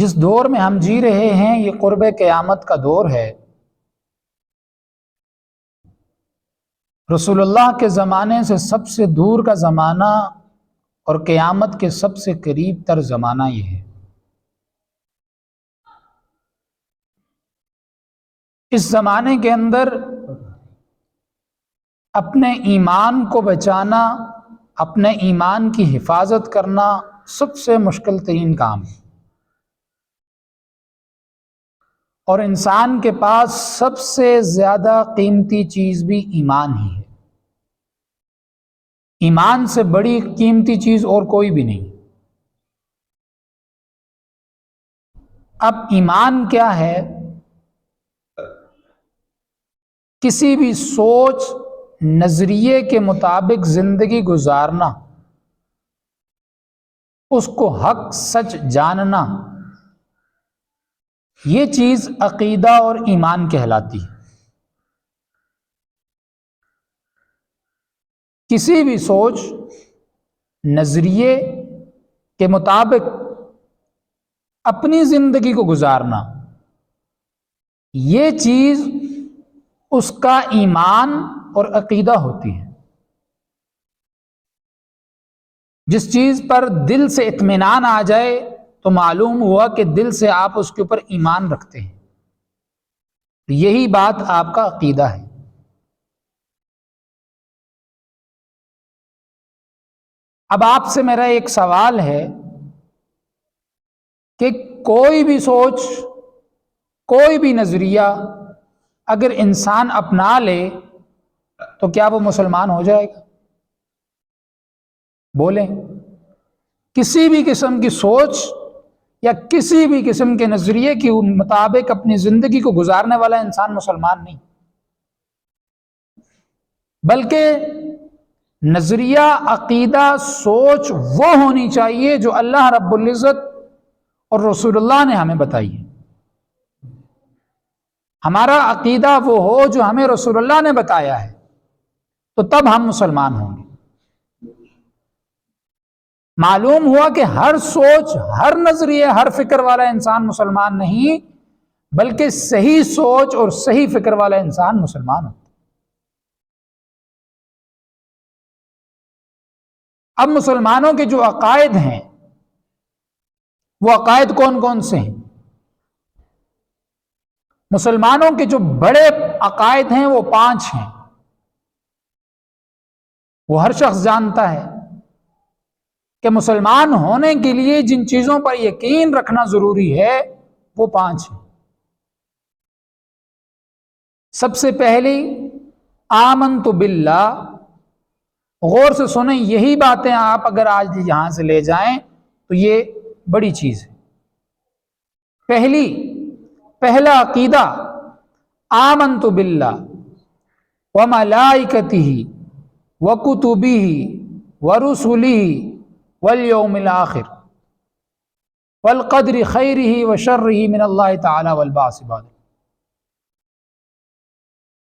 جس دور میں ہم جی رہے ہیں یہ قرب قیامت کا دور ہے۔ رسول اللہ کے زمانے سے سب سے دور کا زمانہ اور قیامت کے سب سے قریب تر زمانہ یہ ہے۔ اس زمانے کے اندر اپنے ایمان کو بچانا، اپنے ایمان کی حفاظت کرنا سب سے مشکل ترین کام ہے، اور انسان کے پاس سب سے زیادہ قیمتی چیز بھی ایمان ہی ہے۔ ایمان سے بڑی قیمتی چیز اور کوئی بھی نہیں۔ اب ایمان کیا ہے؟ کسی بھی سوچ نظریے کے مطابق زندگی گزارنا، اس کو حق سچ جاننا، یہ چیز عقیدہ اور ایمان کہلاتی ہے۔ کسی بھی سوچ نظریے کے مطابق اپنی زندگی کو گزارنا، یہ چیز اس کا ایمان اور عقیدہ ہوتی ہے۔ جس چیز پر دل سے اطمینان آ جائے تو معلوم ہوا کہ دل سے آپ اس کے اوپر ایمان رکھتے ہیں، یہی بات آپ کا عقیدہ ہے۔ اب آپ سے میرا ایک سوال ہے کہ کوئی بھی سوچ، کوئی بھی نظریہ اگر انسان اپنا لے تو کیا وہ مسلمان ہو جائے گا؟ بولیں، کسی بھی قسم کی سوچ یا کسی بھی قسم کے نظریے کے مطابق اپنی زندگی کو گزارنے والا انسان مسلمان نہیں، بلکہ نظریہ، عقیدہ، سوچ وہ ہونی چاہیے جو اللہ رب العزت اور رسول اللہ نے ہمیں بتائی ہے۔ ہمارا عقیدہ وہ ہو جو ہمیں رسول اللہ نے بتایا ہے، تو تب ہم مسلمان ہوں گے۔ معلوم ہوا کہ ہر سوچ، ہر نظریے، ہر فکر والا انسان مسلمان نہیں، بلکہ صحیح سوچ اور صحیح فکر والا انسان مسلمان ہوتا ہے۔ اب مسلمانوں کے جو عقائد ہیں وہ عقائد کون کون سے ہیں؟ مسلمانوں کے جو بڑے عقائد ہیں وہ 5 ہیں۔ وہ ہر شخص جانتا ہے کہ مسلمان ہونے کے لیے جن چیزوں پر یقین رکھنا ضروری ہے وہ 5 ہیں۔ سب سے پہلی آمنت باللہ، غور سے سنیں، یہی باتیں آپ اگر آج یہاں سے لے جائیں تو یہ بڑی چیز ہے۔ پہلا عقیدہ آمنت باللہ وملائکتہ وکتبہ ورسلہ والیوم الآخر والقدر خیرہ وشرہ من اللہ تعالی والبعث بعد۔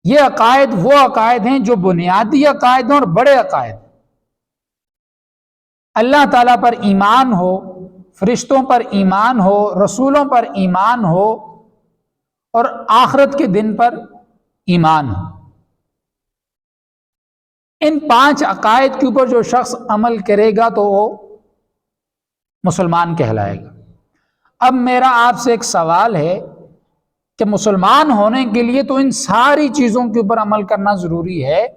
یہ عقائد وہ عقائد ہیں جو بنیادی عقائد ہیں اور بڑے عقائد ہیں۔ اللہ تعالیٰ پر ایمان ہو، فرشتوں پر ایمان ہو، رسولوں پر ایمان ہو، اور آخرت کے دن پر ایمان ہو۔ ان 5 عقائد کے اوپر جو شخص عمل کرے گا تو وہ مسلمان کہلائے گا۔ اب میرا آپ سے ایک سوال ہے کہ مسلمان ہونے کے لیے تو ان ساری چیزوں کے اوپر عمل کرنا ضروری ہے،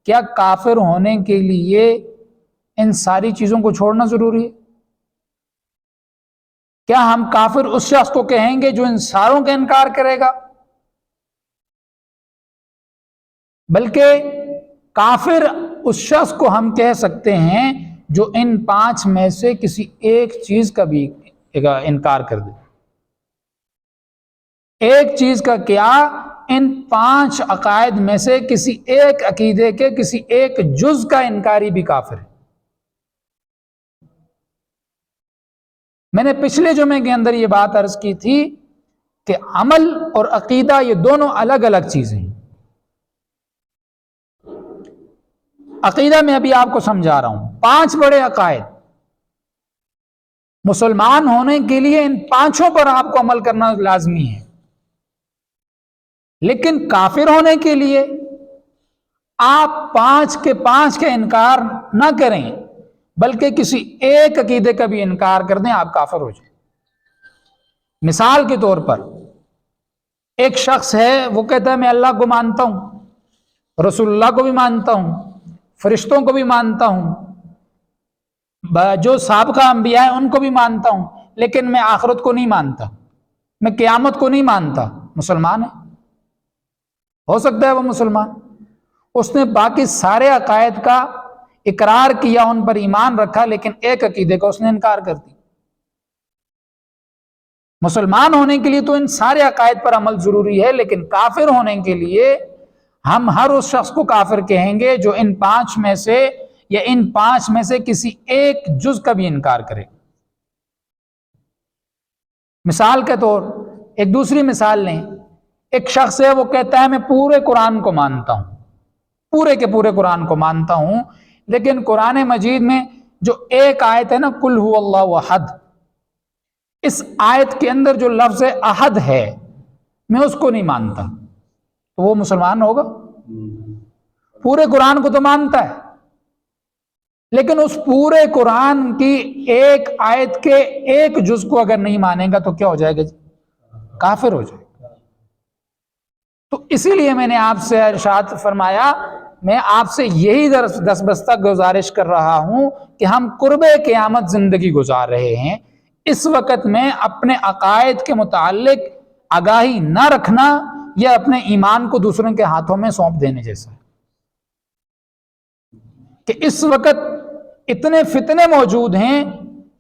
کیا کافر ہونے کے لیے ان ساری چیزوں کو چھوڑنا ضروری ہے؟ کیا ہم کافر اس شخص کو کہیں گے جو ان ساروں کا انکار کرے گا؟ بلکہ کافر اس شخص کو ہم کہہ سکتے ہیں جو ان 5 میں سے کسی ایک چیز کا بھی انکار کر دے۔ ایک چیز کا کیا، ان 5 عقائد میں سے کسی ایک عقیدے کے کسی ایک جز کا انکاری بھی کافر ہے۔ میں نے پچھلے جمعے کے اندر یہ بات عرض کی تھی کہ عمل اور عقیدہ یہ دونوں الگ الگ چیزیں ہیں۔ عقیدہ میں ابھی آپ کو سمجھا رہا ہوں، 5 بڑے عقائد، مسلمان ہونے کے لیے ان پانچوں پر آپ کو عمل کرنا لازمی ہے، لیکن کافر ہونے کے لیے آپ پانچ کے انکار نہ کریں، بلکہ کسی ایک عقیدے کا بھی انکار کر دیں، آپ کافر ہو جائیں۔ مثال کے طور پر ایک شخص ہے، وہ کہتا ہے میں اللہ کو مانتا ہوں، رسول اللہ کو بھی مانتا ہوں، فرشتوں کو بھی مانتا ہوں، جو سابقہ انبیاء ہیں ان کو بھی مانتا ہوں، لیکن میں آخرت کو نہیں مانتا، میں قیامت کو نہیں مانتا۔ مسلمان ہے؟ ہو سکتا ہے وہ مسلمان، اس نے باقی سارے عقائد کا اقرار کیا، ان پر ایمان رکھا، لیکن ایک عقیدے کا اس نے انکار کر دیا۔ مسلمان ہونے کے لیے تو ان سارے عقائد پر عمل ضروری ہے، لیکن کافر ہونے کے لیے ہم ہر اس شخص کو کافر کہیں گے جو ان پانچ میں سے کسی ایک جز کا بھی انکار کرے۔ مثال کے طور ایک دوسری مثال لیں، ایک شخص ہے، وہ کہتا ہے میں پورے قرآن کو مانتا ہوں، پورے کے پورے قرآن کو مانتا ہوں، لیکن قرآن مجید میں جو ایک آیت ہے نا، قل هو اللہ احد، اس آیت کے اندر جو لفظ احد ہے میں اس کو نہیں مانتا، تو وہ مسلمان ہوگا؟ پورے قرآن کو تو مانتا ہے، لیکن اس پورے قرآن کی ایک آیت کے ایک جز کو اگر نہیں مانے گا تو کیا ہو جائے گا جی؟ کافر ہو جائے گا۔ تو اسی لیے میں نے آپ سے ارشاد فرمایا، میں آپ سے یہی دستبستہ گزارش کر رہا ہوں کہ ہم قرب قیامت زندگی گزار رہے ہیں، اس وقت میں اپنے عقائد کے متعلق آگاہی نہ رکھنا یا اپنے ایمان کو دوسروں کے ہاتھوں میں سونپ دینے جیسا ہے، کہ اس وقت اتنے فتنے موجود ہیں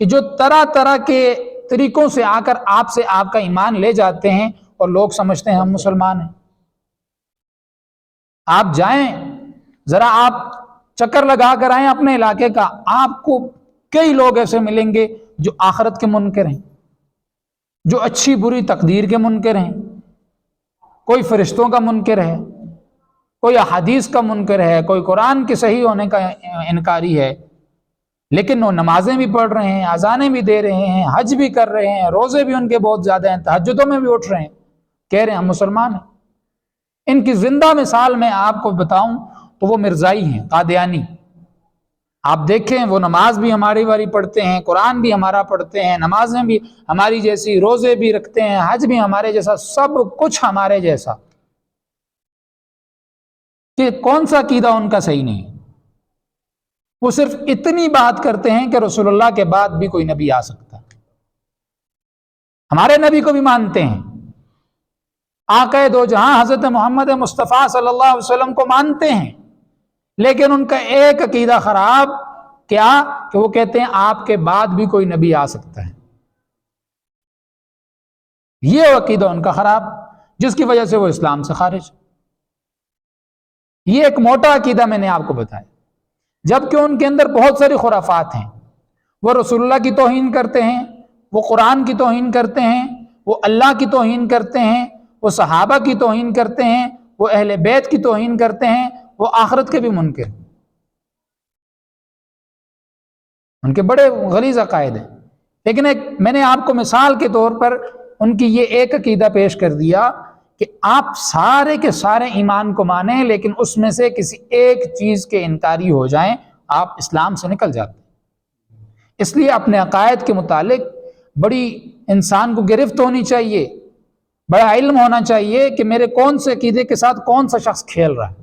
کہ جو طرح طرح کے طریقوں سے آ کر آپ کا ایمان لے جاتے ہیں، اور لوگ سمجھتے ہیں ہم مسلمان ہیں۔ آپ جائیں ذرا، آپ چکر لگا کر آئیں اپنے علاقے کا، آپ کو کئی لوگ ایسے ملیں گے جو آخرت کے منکر ہیں، جو اچھی بری تقدیر کے منکر ہیں، کوئی فرشتوں کا منکر ہے، کوئی احادیث کا منکر ہے، کوئی قرآن کے صحیح ہونے کا انکاری ہے، لیکن وہ نمازیں بھی پڑھ رہے ہیں، اذانیں بھی دے رہے ہیں، حج بھی کر رہے ہیں، روزے بھی ان کے بہت زیادہ ہیں، تہجدوں میں بھی اٹھ رہے ہیں، کہہ رہے ہیں ہم مسلمان ہیں۔ ان کی زندہ مثال میں آپ کو بتاؤں تو وہ مرزائی ہیں، قادیانی۔ آپ دیکھیں وہ نماز بھی ہماری والی پڑھتے ہیں، قرآن بھی ہمارا پڑھتے ہیں، نمازیں بھی ہماری جیسی، روزے بھی رکھتے ہیں، حج بھی ہمارے جیسا، سب کچھ ہمارے جیسا، کہ کون سا عقیدہ ان کا صحیح نہیں؟ وہ صرف اتنی بات کرتے ہیں کہ رسول اللہ کے بعد بھی کوئی نبی آ سکتا ہے، ہمارے نبی کو بھی مانتے ہیں، آقا دو جہاں حضرت محمد مصطفیٰ صلی اللہ علیہ وسلم کو مانتے ہیں، لیکن ان کا ایک عقیدہ خراب، کیا کہ وہ کہتے ہیں آپ کے بعد بھی کوئی نبی آ سکتا ہے۔ یہ عقیدہ ان کا خراب، جس کی وجہ سے وہ اسلام سے خارج۔ یہ ایک موٹا عقیدہ میں نے آپ کو بتایا، جبکہ ان کے اندر بہت ساری خرافات ہیں۔ وہ رسول اللہ کی توہین کرتے ہیں، وہ قرآن کی توہین کرتے ہیں، وہ اللہ کی توہین کرتے ہیں، وہ صحابہ کی توہین کرتے ہیں، وہ اہل بیت کی توہین کرتے ہیں، وہ آخرت کے بھی منکر، ان کے بڑے غلیظ عقائد ہیں۔ لیکن میں نے آپ کو مثال کے طور پر ان کی یہ ایک عقیدہ پیش کر دیا کہ آپ سارے کے سارے ایمان کو مانیں، لیکن اس میں سے کسی ایک چیز کے انکاری ہو جائیں، آپ اسلام سے نکل جاتے ہیں۔ اس لیے اپنے عقائد کے متعلق بڑی انسان کو گرفت ہونی چاہیے، بڑا علم ہونا چاہیے کہ میرے کون سے عقیدے کے ساتھ کون سا شخص کھیل رہا ہے۔